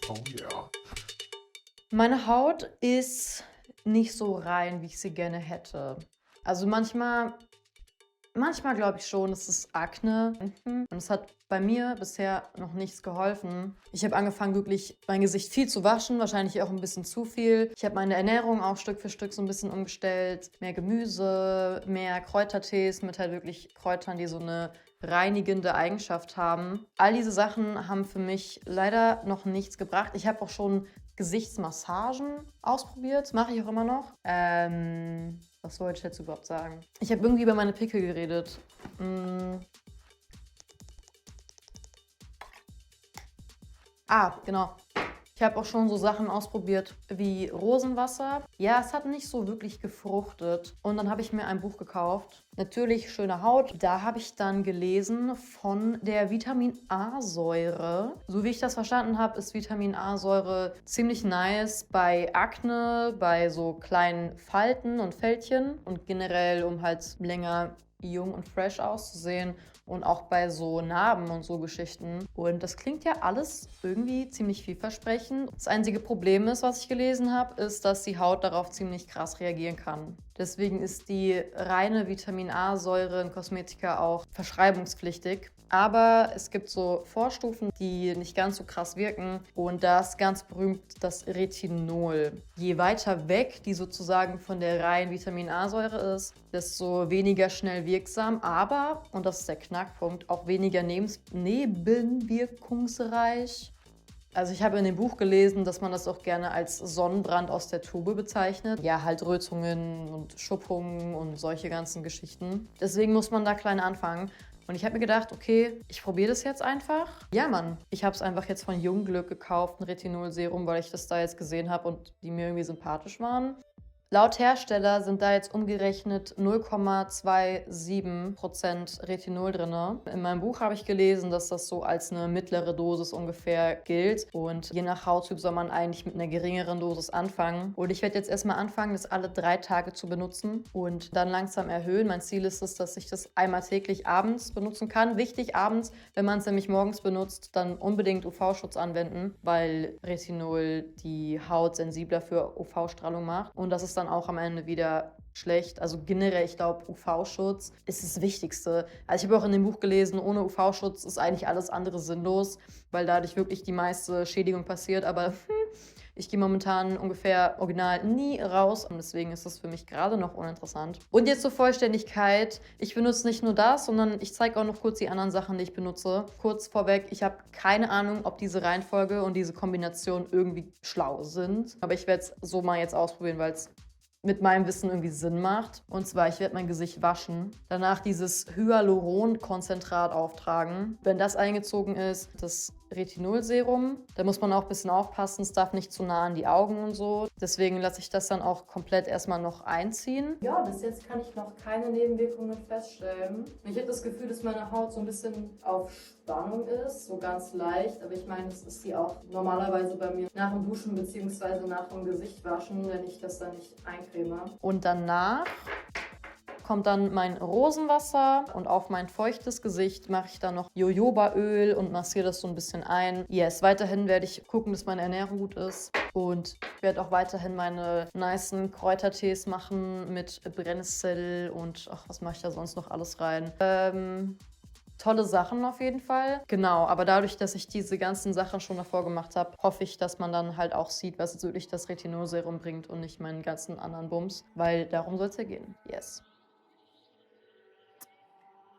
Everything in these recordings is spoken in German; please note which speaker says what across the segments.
Speaker 1: Oh yeah.
Speaker 2: Meine Haut ist nicht so rein, wie ich sie gerne hätte. Also manchmal glaube ich schon, es ist Akne. Und es hat bei mir bisher noch nichts geholfen. Ich habe angefangen, wirklich mein Gesicht viel zu waschen, wahrscheinlich auch ein bisschen zu viel. Ich habe meine Ernährung auch Stück für Stück so ein bisschen umgestellt. Mehr Gemüse, mehr Kräutertees mit halt wirklich Kräutern, die so eine reinigende Eigenschaft haben. All diese Sachen haben für mich leider noch nichts gebracht. Ich habe auch schon Gesichtsmassagen ausprobiert, mache ich auch immer noch. Was wollte ich jetzt überhaupt sagen? Ich habe irgendwie über meine Pickel geredet. Genau. Ich habe auch schon so Sachen ausprobiert wie Rosenwasser. Ja, es hat nicht so wirklich gefruchtet. Und dann habe ich mir ein Buch gekauft. Natürlich schöne Haut. Da habe ich dann gelesen von der Vitamin A-Säure. So wie ich das verstanden habe, ist Vitamin A-Säure ziemlich nice bei Akne, bei so kleinen Falten und Fältchen und generell, um halt länger jung und fresh auszusehen und auch bei so Narben und so Geschichten. Und das klingt ja alles irgendwie ziemlich vielversprechend. Das einzige Problem ist, was ich gelesen habe, ist, dass die Haut darauf ziemlich krass reagieren kann. Deswegen ist die reine Vitamin A-Säure in Kosmetika auch verschreibungspflichtig. Aber es gibt so Vorstufen, die nicht ganz so krass wirken. Und da ist ganz berühmt das Retinol. Je weiter weg die sozusagen von der reinen Vitamin A-Säure ist, desto weniger schnell wirksam. Aber, und das ist der Knackpunkt, auch weniger nebenwirkungsreich. Also ich habe in dem Buch gelesen, dass man das auch gerne als Sonnenbrand aus der Tube bezeichnet. Ja, halt Rötungen und Schuppungen und solche ganzen Geschichten. Deswegen muss man da klein anfangen. Und ich habe mir gedacht, okay, ich probiere das jetzt einfach. Ja, Mann. Ich habe es einfach jetzt von Jungglück gekauft, ein Retinol-Serum, weil ich das da jetzt gesehen habe und die mir irgendwie sympathisch waren. Laut Hersteller sind da jetzt umgerechnet 0,27% Retinol drin. In meinem Buch habe ich gelesen, dass das so als eine mittlere Dosis ungefähr gilt. Und je nach Hauttyp soll man eigentlich mit einer geringeren Dosis anfangen. Und ich werde jetzt erstmal anfangen, das alle 3 Tage zu benutzen und dann langsam erhöhen. Mein Ziel ist es, dass ich das einmal täglich abends benutzen kann. Wichtig abends, wenn man es nämlich morgens benutzt, dann unbedingt UV-Schutz anwenden, weil Retinol die Haut sensibler für UV-Strahlung macht. Und das ist dann auch am Ende wieder schlecht. Also generell, ich glaube, UV-Schutz ist das Wichtigste. Also ich habe auch in dem Buch gelesen, ohne UV-Schutz ist eigentlich alles andere sinnlos, weil dadurch wirklich die meiste Schädigung passiert. Aber ich gehe momentan ungefähr original nie raus und deswegen ist das für mich gerade noch uninteressant. Und jetzt zur Vollständigkeit. Ich benutze nicht nur das, sondern ich zeige auch noch kurz die anderen Sachen, die ich benutze. Kurz vorweg, ich habe keine Ahnung, ob diese Reihenfolge und diese Kombination irgendwie schlau sind. Aber ich werde es so mal jetzt ausprobieren, weil es mit meinem Wissen irgendwie Sinn macht. Und zwar, ich werde mein Gesicht waschen, danach dieses Hyaluronkonzentrat auftragen. Wenn das eingezogen ist, das Retinolserum, da muss man auch ein bisschen aufpassen, es darf nicht zu nah an die Augen und so. Deswegen lasse ich das dann auch komplett erstmal noch einziehen. Ja, bis jetzt kann ich noch keine Nebenwirkungen feststellen. Ich habe das Gefühl, dass meine Haut so ein bisschen auf Spannung ist, so ganz leicht. Aber ich meine, das ist sie auch normalerweise bei mir nach dem Duschen bzw. nach dem Gesichtwaschen, wenn ich das dann nicht eincreme. Und danach kommt dann mein Rosenwasser und auf mein feuchtes Gesicht mache ich dann noch Jojobaöl und massiere das so ein bisschen ein. Yes, weiterhin werde ich gucken, dass meine Ernährung gut ist und ich werde auch weiterhin meine nicen Kräutertees machen mit Brennnessel und ach, was mache ich da sonst noch alles rein? Tolle Sachen auf jeden Fall. Genau, aber dadurch, dass ich diese ganzen Sachen schon davor gemacht habe, hoffe ich, dass man dann halt auch sieht, was jetzt wirklich das Retinolserum bringt und nicht meinen ganzen anderen Bums, weil darum soll es ja gehen. Yes.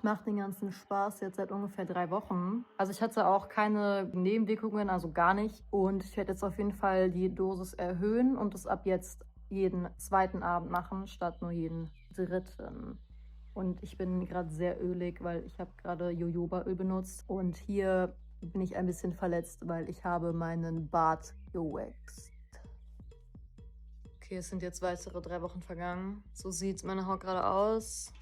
Speaker 2: Macht den ganzen Spaß jetzt seit ungefähr 3 Wochen. Also ich hatte auch keine Nebenwirkungen, also gar nicht. Und ich werde jetzt auf jeden Fall die Dosis erhöhen und es ab jetzt jeden 2. Abend machen, statt nur jeden 3. Und ich bin gerade sehr ölig, weil ich habe gerade Jojobaöl benutzt. Und hier bin ich ein bisschen verletzt, weil ich habe meinen Bart gewaxt. Okay, es sind jetzt weitere 3 Wochen vergangen. So sieht meine Haut gerade aus.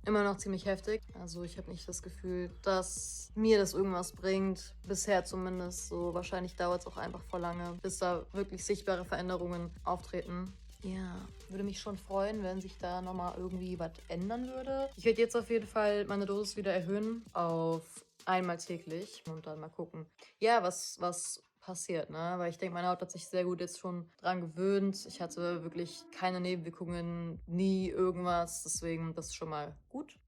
Speaker 2: Immer noch ziemlich heftig. Also ich habe nicht das Gefühl, dass mir das irgendwas bringt. Bisher zumindest. So wahrscheinlich dauert es auch einfach voll lange, bis da wirklich sichtbare Veränderungen auftreten. Ja, würde mich schon freuen, wenn sich da nochmal irgendwie was ändern würde. Ich werde jetzt auf jeden Fall meine Dosis wieder erhöhen auf einmal täglich und dann mal gucken, ja, was passiert, ne? Weil ich denke, meine Haut hat sich sehr gut jetzt schon dran gewöhnt. Ich hatte wirklich keine Nebenwirkungen, nie irgendwas, deswegen das ist schon mal gut.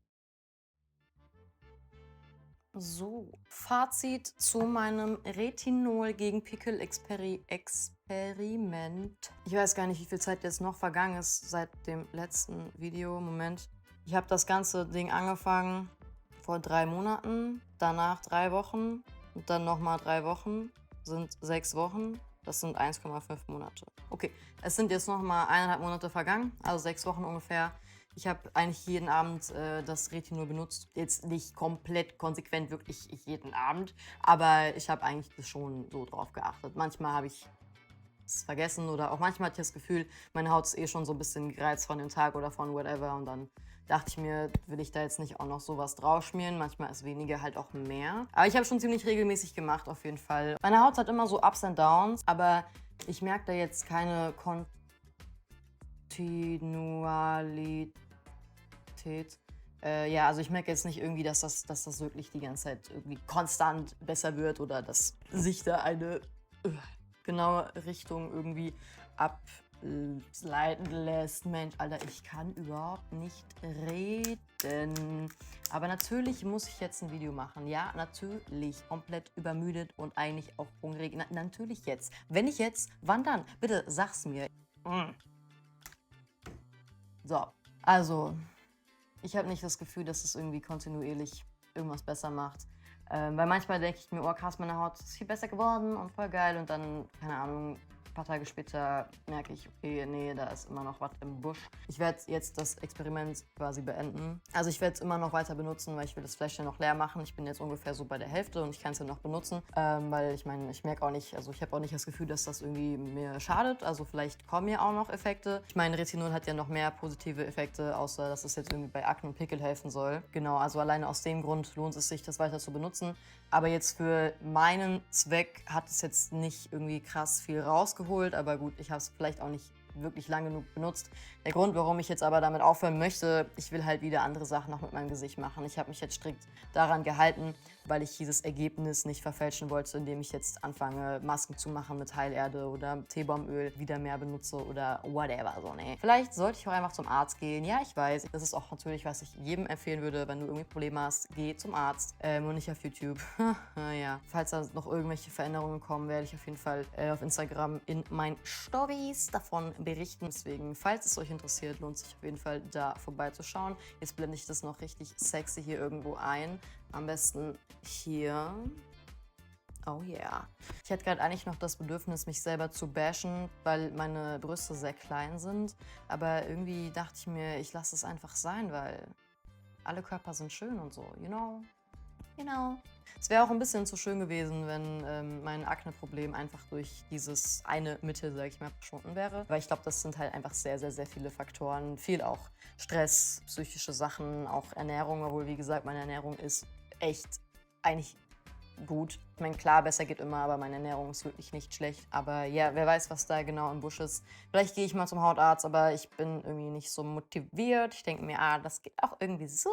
Speaker 2: So, Fazit zu meinem Retinol gegen Pickel-Experiment. Ich weiß gar nicht, wie viel Zeit jetzt noch vergangen ist seit dem letzten Video. Moment. Ich habe das ganze Ding angefangen vor 3 Monaten, danach 3 Wochen und dann nochmal 3 Wochen. Sind 6 Wochen. Das sind 1,5 Monate. Okay, es sind jetzt nochmal 1,5 Monate vergangen, also 6 Wochen ungefähr. Ich habe eigentlich jeden Abend das Retinol benutzt. Jetzt nicht komplett konsequent, wirklich jeden Abend. Aber ich habe eigentlich das schon so drauf geachtet. Manchmal habe ich es vergessen oder auch manchmal hatte ich das Gefühl, meine Haut ist eh schon so ein bisschen gereizt von dem Tag oder von whatever. Und dann dachte ich mir, will ich da jetzt nicht auch noch sowas draufschmieren. Manchmal ist weniger halt auch mehr. Aber ich habe schon ziemlich regelmäßig gemacht auf jeden Fall. Meine Haut hat immer so Ups and Downs, aber ich merke da jetzt keine Kontinualität. Ja, also ich merke jetzt nicht irgendwie, dass das wirklich die ganze Zeit irgendwie konstant besser wird oder dass sich da eine genaue Richtung irgendwie ableiten lässt. Mensch, Alter, ich kann überhaupt nicht reden. Aber natürlich muss ich jetzt ein Video machen. Ja, natürlich. Komplett übermüdet und eigentlich auch hungrig. Natürlich jetzt. Wenn nicht jetzt, wann dann? Bitte sag's mir. So, also, ich habe nicht das Gefühl, dass es irgendwie kontinuierlich irgendwas besser macht. Weil manchmal denke ich mir, oh krass, meine Haut ist viel besser geworden und voll geil. Und dann, keine Ahnung, ein paar Tage später merke ich, okay, nee, da ist immer noch was im Busch. Ich werde jetzt das Experiment quasi beenden. Also ich werde es immer noch weiter benutzen, weil ich will das Fläschchen noch leer machen. Ich bin jetzt ungefähr so bei der Hälfte und ich kann es ja noch benutzen. Weil ich meine, ich merke auch nicht, also ich habe auch nicht das Gefühl, dass das irgendwie mir schadet. Also vielleicht kommen mir auch noch Effekte. Ich meine, Retinol hat ja noch mehr positive Effekte, außer dass es jetzt irgendwie bei Akne und Pickel helfen soll. Genau, also alleine aus dem Grund lohnt es sich, das weiter zu benutzen. Aber jetzt für meinen Zweck hat es jetzt nicht irgendwie krass viel rausgeholt. Aber gut, ich habe es vielleicht auch nicht wirklich lang genug benutzt. Der Grund, warum ich jetzt aber damit aufhören möchte, ich will halt wieder andere Sachen noch mit meinem Gesicht machen. Ich habe mich jetzt strikt daran gehalten, weil ich dieses Ergebnis nicht verfälschen wollte, indem ich jetzt anfange, Masken zu machen mit Heilerde oder Teebaumöl wieder mehr benutze oder whatever. So, nee. Vielleicht sollte ich auch einfach zum Arzt gehen. Ja, ich weiß, das ist auch natürlich, was ich jedem empfehlen würde, wenn du irgendwie Probleme hast, geh zum Arzt und nicht auf YouTube. Ja. Falls da noch irgendwelche Veränderungen kommen, werde ich auf jeden Fall auf Instagram in meinen Stories davon berichten. Deswegen, falls es euch interessiert, lohnt sich auf jeden Fall da vorbeizuschauen. Jetzt blende ich das noch richtig sexy hier irgendwo ein. Am besten hier. Oh yeah. Ich hatte gerade eigentlich noch das Bedürfnis, mich selber zu bashen, weil meine Brüste sehr klein sind. Aber irgendwie dachte ich mir, ich lasse es einfach sein, weil alle Körper sind schön und so, you know? Genau. Es wäre auch ein bisschen zu schön gewesen, wenn mein Akne-Problem einfach durch dieses eine Mittel, sag ich mal, verschwunden wäre. Weil ich glaube, das sind halt einfach sehr, sehr, sehr viele Faktoren. Viel auch Stress, psychische Sachen, auch Ernährung. Obwohl, wie gesagt, meine Ernährung ist echt eigentlich gut. Ich meine, klar, besser geht immer, aber meine Ernährung ist wirklich nicht schlecht. Aber ja, wer weiß, was da genau im Busch ist. Vielleicht gehe ich mal zum Hautarzt, aber ich bin irgendwie nicht so motiviert. Ich denke mir, das geht auch irgendwie so.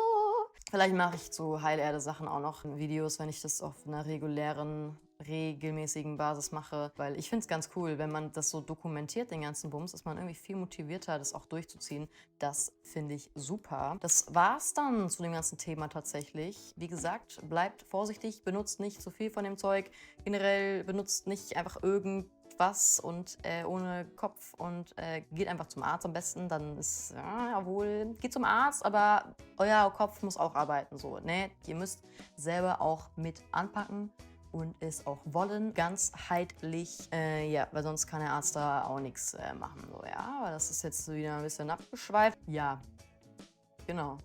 Speaker 2: Vielleicht mache ich zu Heilerde-Sachen auch noch Videos, wenn ich das auf einer regelmäßigen Basis mache, weil ich finde es ganz cool, wenn man das so dokumentiert, den ganzen Bums, ist man irgendwie viel motivierter, das auch durchzuziehen. Das finde ich super. Das war's dann zu dem ganzen Thema tatsächlich. Wie gesagt, bleibt vorsichtig, benutzt nicht zu viel von dem Zeug. Generell benutzt nicht einfach irgendwas und ohne Kopf und geht einfach zum Arzt am besten, dann ist, jawohl, geht zum Arzt, aber euer Kopf muss auch arbeiten, so, ne? Ihr müsst selber auch mit anpacken und es auch wollen, ganzheitlich, ja, weil sonst kann der Arzt da auch nichts machen, so, ja, aber das ist jetzt wieder ein bisschen abgeschweift. Ja, genau.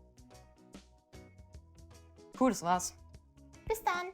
Speaker 2: Cool, das war's. Bis dann.